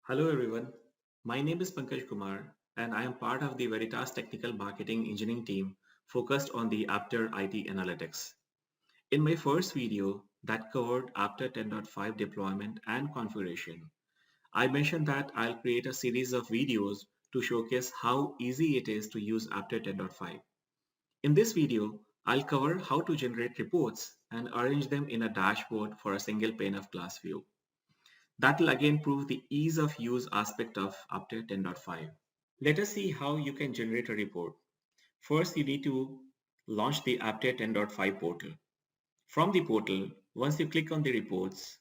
Hello everyone, my name is Pankaj Kumar and I am part of the Veritas Technical Marketing Engineering team focused on the Apter IT Analytics. In my first video that covered Apter 10.5 deployment and configuration, I mentioned that I'll create a series of videos to showcase how easy it is to use Apter 10.5. In this video, I'll cover how to generate reports and arrange them in a dashboard for a single pane of glass view. That will again prove the ease of use aspect of Apter 10.5. Let us see how you can generate a report. First, you need to launch the Apter 10.5 portal. From the portal, once you click on the reports,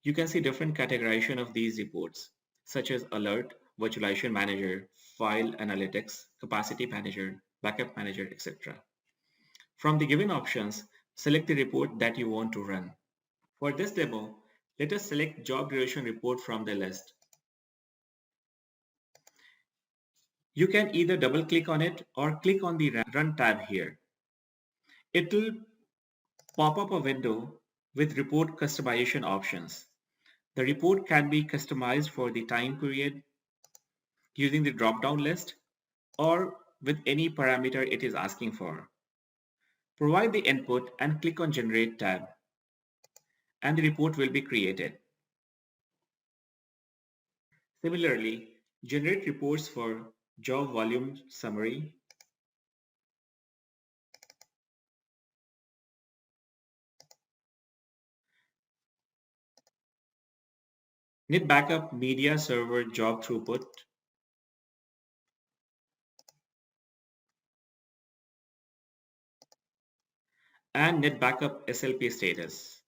you can see different categorization of these reports, such as Alert, Virtualization Manager, File Analytics, Capacity Manager, Backup Manager, etc. From the given options, select the report that you want to run. For this demo, let us select Job Duration Report from the list. You can either double click on it or click on the Run tab here. It will pop up a window with report customization options. The report can be customized for the time period using the drop-down list or with any parameter it is asking for. Provide the input and click on Generate tab, and the report will be created. Similarly, generate reports for job volume summary, net backup media server job throughput, and net backup SLP status.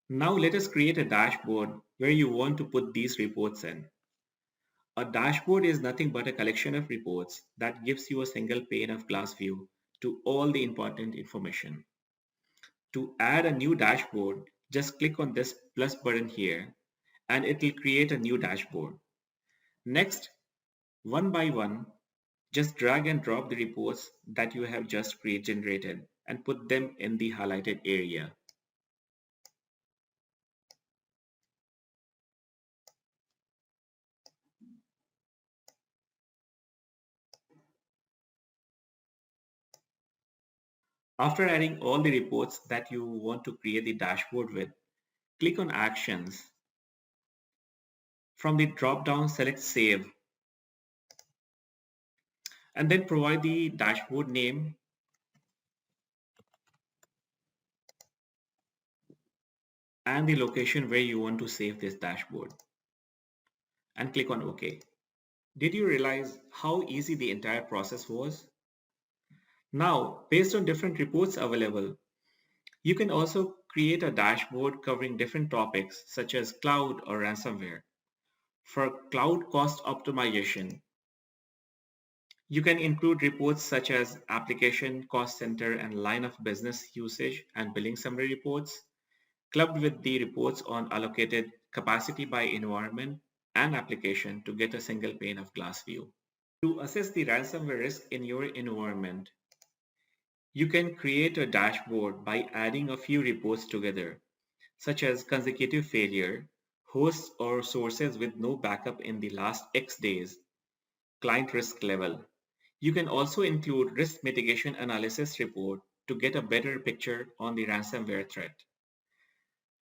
Now let us create a dashboard where you want to put these reports in. A dashboard is nothing but a collection of reports that gives you a single pane of glass view to all the important information. To add a new dashboard, just click on this plus button here and it will create a new dashboard. Next, one by one, just drag and drop the reports that you have just generated and put them in the highlighted area. After adding all the reports that you want to create the dashboard with, click on Actions. From the drop-down, select Save, and then provide the dashboard name and the location where you want to save this dashboard, and click on OK. Did you realize how easy the entire process was? Now, based on different reports available, you can also create a dashboard covering different topics such as cloud or ransomware. For cloud cost optimization, you can include reports such as application, cost center, and line of business usage and billing summary reports, clubbed with the reports on allocated capacity by environment and application to get a single pane of glass view. To assess the ransomware risk in your environment, you can create a dashboard by adding a few reports together, such as consecutive failure, hosts or sources with no backup in the last X days, client risk level. You can also include risk mitigation analysis report to get a better picture on the ransomware threat.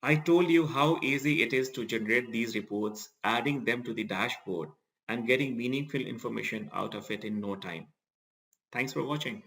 I told you how easy it is to generate these reports, adding them to the dashboard and getting meaningful information out of it in no time. Thanks for watching.